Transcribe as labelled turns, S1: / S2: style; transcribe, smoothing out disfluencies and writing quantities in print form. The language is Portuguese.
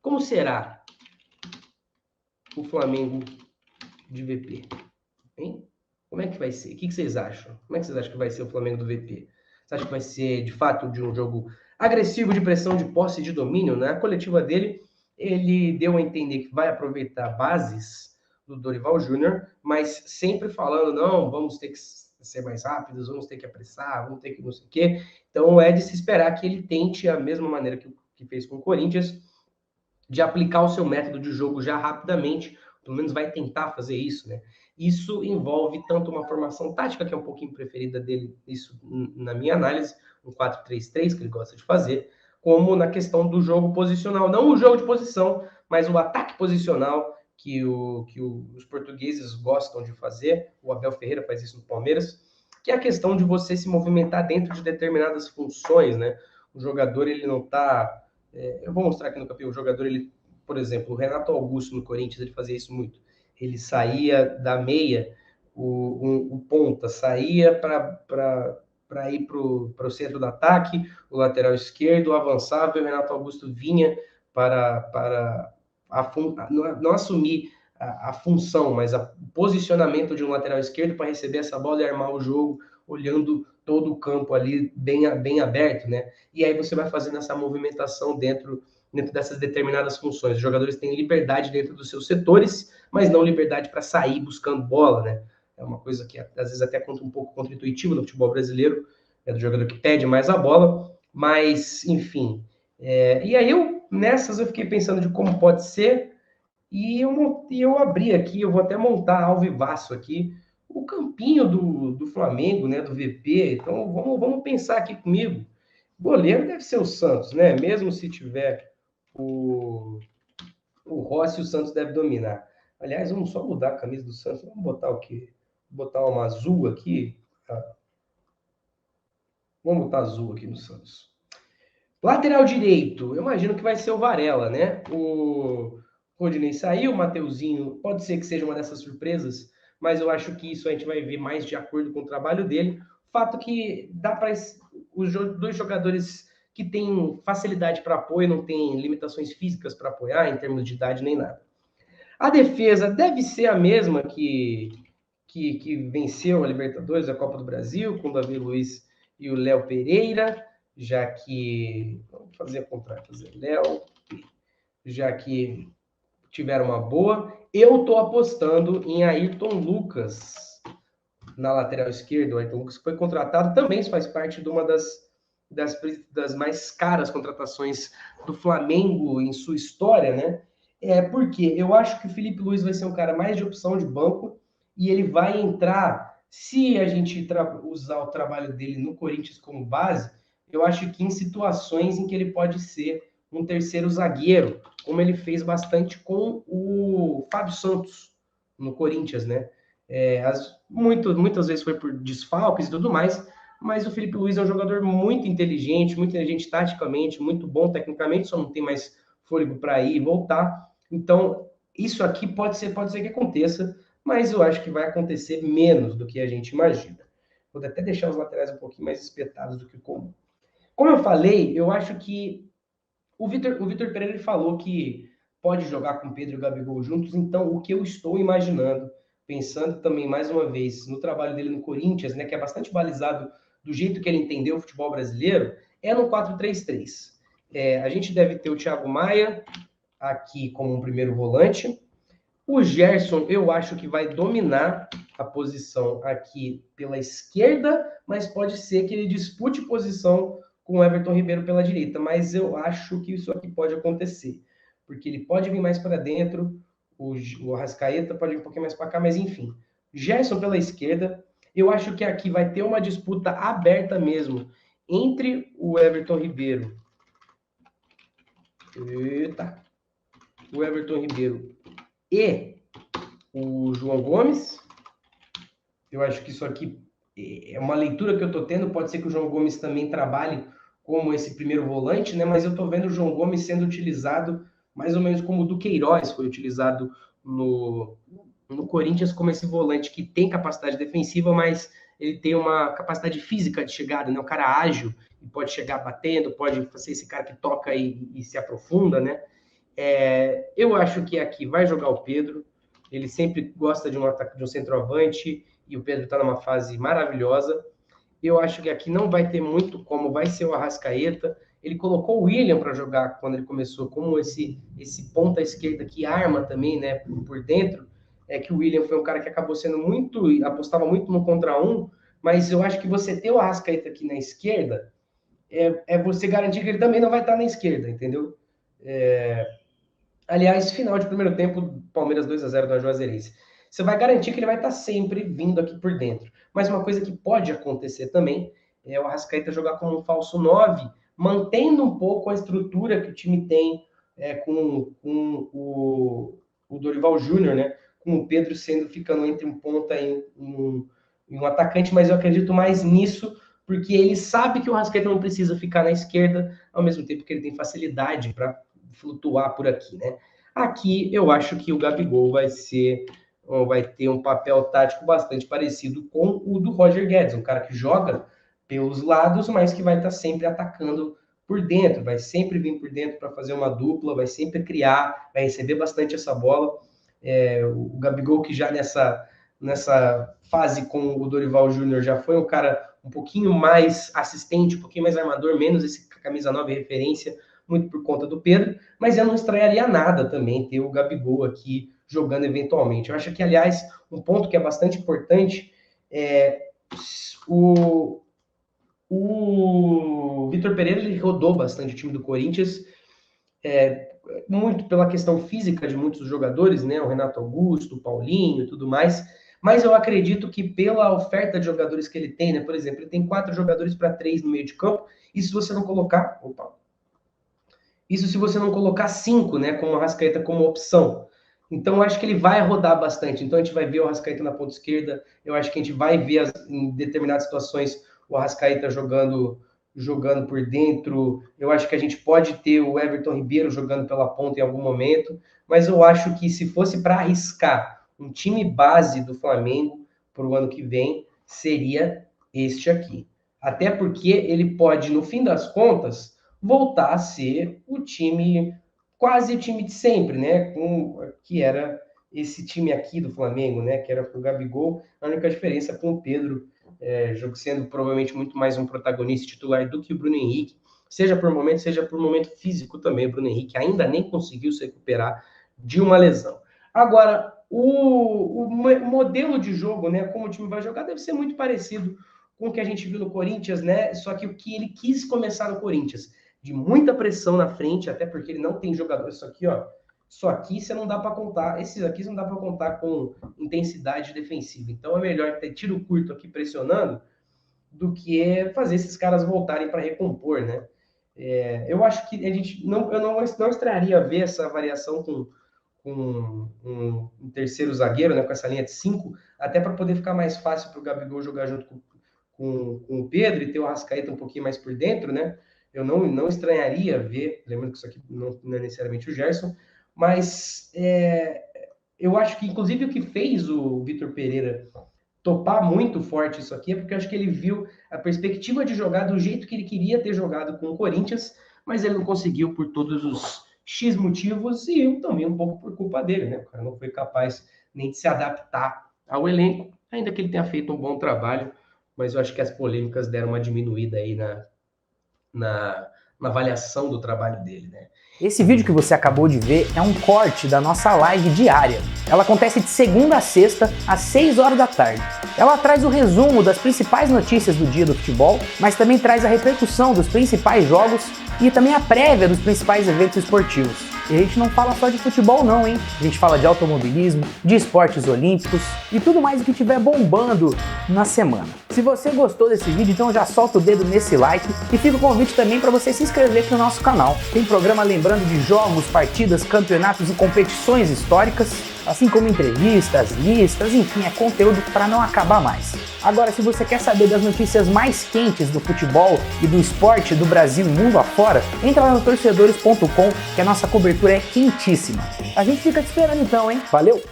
S1: Como será o Flamengo de VP? Hein? Como é que vai ser? O que vocês acham? Como é que vocês acham que vai ser o Flamengo do VP? Você acha que vai ser, de fato, de um jogo agressivo, de pressão, de posse, de domínio? Né? A coletiva dele, ele deu a entender que vai aproveitar bases do Dorival Júnior, mas sempre falando, não, vamos ter que ser mais rápidos, vamos ter que apressar, vamos ter que não sei o quê. Então é de se esperar que ele tente, a mesma maneira que fez com o Corinthians, de aplicar o seu método de jogo já rapidamente, pelo menos vai tentar fazer isso, né? Isso envolve tanto uma formação tática, que é um pouquinho preferida dele, isso na minha análise, um 4-3-3 que ele gosta de fazer, como na questão do jogo posicional. Não o jogo de posição, mas o ataque posicional que os portugueses gostam de fazer. O Abel Ferreira faz isso no Palmeiras, que é a questão de você se movimentar dentro de determinadas funções, né? O jogador, ele não está eu vou mostrar aqui no campeão, o jogador, ele, por exemplo, o Renato Augusto no Corinthians, ele fazia isso muito. Ele saía da meia, o ponta saía para ir para o centro do ataque, o lateral esquerdo avançava e o Renato Augusto vinha para não assumir a função, mas o posicionamento de um lateral esquerdo para receber essa bola e armar o jogo, olhando todo o campo ali bem aberto, né? E aí você vai fazendo essa movimentação dentro dessas determinadas funções. Os jogadores têm liberdade dentro dos seus setores, mas não liberdade para sair buscando bola, né? É uma coisa que às vezes até conta um pouco contra-intuitivo no futebol brasileiro, é do jogador que pede mais a bola, mas enfim. E aí nessas eu fiquei pensando de como pode ser, e eu abri aqui, eu vou até montar ao vivaço aqui, o campinho do Flamengo, né, do VP. Então vamos pensar aqui comigo. Goleiro deve ser o Santos, né? Mesmo se tiver o Rossi, o Santos deve dominar. Aliás, vamos só mudar a camisa do Santos. Vamos botar o quê? Vou botar uma azul aqui. Tá? Vamos botar azul aqui no Santos. Lateral direito, eu imagino que vai ser o Varela, né? O Rodinei saiu, o Mateuzinho pode ser que seja uma dessas surpresas, mas eu acho que isso a gente vai ver mais de acordo com o trabalho dele. Fato que dá para os dois jogadores que têm facilidade para apoio, não têm limitações físicas para apoiar em termos de idade nem nada. A defesa deve ser a mesma que venceu a Libertadores, a Copa do Brasil, com o Davi Luiz e o Léo Pereira, já que. Vamos fazer a contrário, fazer Léo, já que tiveram uma boa. Eu estou apostando em Ayrton Lucas na lateral esquerda. O Ayrton Lucas foi contratado, também faz parte de uma das mais caras contratações do Flamengo em sua história, né? Porque eu acho que o Felipe Luiz vai ser um cara mais de opção de banco e ele vai entrar, se a gente usar o trabalho dele no Corinthians como base, eu acho que em situações em que ele pode ser um terceiro zagueiro, como ele fez bastante com o Fábio Santos no Corinthians, né? Muitas vezes foi por desfalques e tudo mais, mas o Felipe Luiz é um jogador muito inteligente taticamente, muito bom tecnicamente, só não tem mais fôlego para ir e voltar. Então, isso aqui pode ser que aconteça, mas eu acho que vai acontecer menos do que a gente imagina. Vou até deixar os laterais um pouquinho mais espetados do que o comum. Como eu falei, eu acho que o Vitor Pereira ele falou que pode jogar com Pedro e Gabigol juntos, então o que eu estou imaginando, pensando também mais uma vez no trabalho dele no Corinthians, né, que é bastante balizado do jeito que ele entendeu o futebol brasileiro, é no 4-3-3. A gente deve ter o Thiago Maia aqui como um primeiro volante. O Gerson, eu acho que vai dominar a posição aqui pela esquerda, mas pode ser que ele dispute posição com o Everton Ribeiro pela direita. Mas eu acho que isso aqui pode acontecer, porque ele pode vir mais para dentro, o Arrascaeta pode vir um pouquinho mais para cá, mas enfim. Gerson pela esquerda, eu acho que aqui vai ter uma disputa aberta mesmo entre o Everton Ribeiro. Eita! O Everton Ribeiro e o João Gomes. Eu acho que isso aqui é uma leitura que eu estou tendo. Pode ser que o João Gomes também trabalhe como esse primeiro volante, né? Mas eu estou vendo o João Gomes sendo utilizado mais ou menos como o Duqueiroz foi utilizado no Corinthians, como esse volante que tem capacidade defensiva, mas ele tem uma capacidade física de chegada, né? Um cara ágil, e pode chegar batendo, pode ser esse cara que toca e se aprofunda, né? Eu acho que aqui vai jogar o Pedro. Ele sempre gosta de um centroavante e o Pedro está numa fase maravilhosa. Eu acho que aqui não vai ter muito como vai ser o Arrascaeta. Ele colocou o William para jogar quando ele começou, como esse ponta esquerda que arma também, né, por dentro. É que o William foi um cara que acabou sendo apostava muito no contra um, mas eu acho que você ter o Arrascaeta aqui na esquerda você garantir que ele também não vai estar na esquerda, entendeu? Aliás, final de primeiro tempo, Palmeiras 2-0 do Juazeirense. Você vai garantir que ele vai estar sempre vindo aqui por dentro. Mas uma coisa que pode acontecer também é o Arrascaeta jogar como um falso 9, mantendo um pouco a estrutura que o time tem com o Dorival Júnior, né? Com o Pedro ficando entre um ponta e um atacante, mas eu acredito mais nisso, porque ele sabe que o Arrascaeta não precisa ficar na esquerda, ao mesmo tempo que ele tem facilidade para flutuar por aqui, né? Aqui eu acho que o Gabigol vai ter um papel tático bastante parecido com o do Roger Guedes, um cara que joga pelos lados, mas que vai estar sempre atacando por dentro, vai sempre vir por dentro para fazer uma dupla, vai sempre criar, vai receber bastante essa bola. O Gabigol, que já nessa fase com o Dorival Júnior já foi um cara um pouquinho mais assistente, um pouquinho mais armador, menos esse camisa 9 referência, muito por conta do Pedro, mas eu não estranharia nada também ter o Gabigol aqui jogando eventualmente. Eu acho que, aliás, um ponto que é bastante importante o Vitor Pereira, ele rodou bastante o time do Corinthians, muito pela questão física de muitos jogadores, né? O Renato Augusto, o Paulinho e tudo mais, mas eu acredito que pela oferta de jogadores que ele tem, né? Por exemplo, ele tem 4 jogadores para 3 no meio de campo, e se você não colocar... Isso se você não colocar 5, né, como o Arrascaeta como opção. Então, eu acho que ele vai rodar bastante. Então, a gente vai ver o Arrascaeta na ponta esquerda. Eu acho que a gente vai ver, em determinadas situações, o Arrascaeta jogando por dentro. Eu acho que a gente pode ter o Everton Ribeiro jogando pela ponta em algum momento. Mas eu acho que se fosse para arriscar um time base do Flamengo para o ano que vem, seria este aqui. Até porque ele pode, no fim das contas, voltar a ser o time, quase o time de sempre, né? Que era esse time aqui do Flamengo, né? Que era com o Gabigol, a única diferença com o Pedro, sendo provavelmente muito mais um protagonista titular do que o Bruno Henrique, seja por momento físico também. O Bruno Henrique ainda nem conseguiu se recuperar de uma lesão. Agora, o modelo de jogo, né? Como o time vai jogar, deve ser muito parecido com o que a gente viu no Corinthians, né? Só que o que ele quis começar no Corinthians, de muita pressão na frente, até porque ele não tem jogador. Isso aqui você não dá para contar. Esses aqui você não dá para contar com intensidade defensiva. Então é melhor ter tiro curto aqui pressionando do que fazer esses caras voltarem para recompor, né? Eu acho que eu não estranharia ver essa variação com um terceiro zagueiro, né? Com essa linha de 5, até para poder ficar mais fácil para o Gabigol jogar junto com o Pedro e ter o Arrascaeta um pouquinho mais por dentro, né? Eu não estranharia ver, lembrando que isso aqui não é necessariamente o Gerson, mas eu acho que, inclusive, o que fez o Vitor Pereira topar muito forte isso aqui é porque eu acho que ele viu a perspectiva de jogar do jeito que ele queria ter jogado com o Corinthians, mas ele não conseguiu por todos os X motivos e também um pouco por culpa dele, né? O cara não foi capaz nem de se adaptar ao elenco, ainda que ele tenha feito um bom trabalho, mas eu acho que as polêmicas deram uma diminuída aí na avaliação do trabalho dele, né?
S2: Esse vídeo que você acabou de ver é um corte da nossa live diária. Ela acontece de segunda a sexta, às 6 horas da tarde. Ela traz o resumo das principais notícias do dia do futebol, mas também traz a repercussão dos principais jogos e também a prévia dos principais eventos esportivos. E a gente não fala só de futebol não, hein? A gente fala de automobilismo, de esportes olímpicos e tudo mais o que estiver bombando na semana. Se você gostou desse vídeo, então já solta o dedo nesse like e fica o convite também para você se inscrever aqui no nosso canal. Tem programa lembrando de jogos, partidas, campeonatos e competições históricas, assim como entrevistas, listas, enfim, é conteúdo para não acabar mais. Agora, se você quer saber das notícias mais quentes do futebol e do esporte do Brasil e mundo afora, entra lá no torcedores.com, que a nossa cobertura é quentíssima. A gente fica te esperando então, hein? Valeu!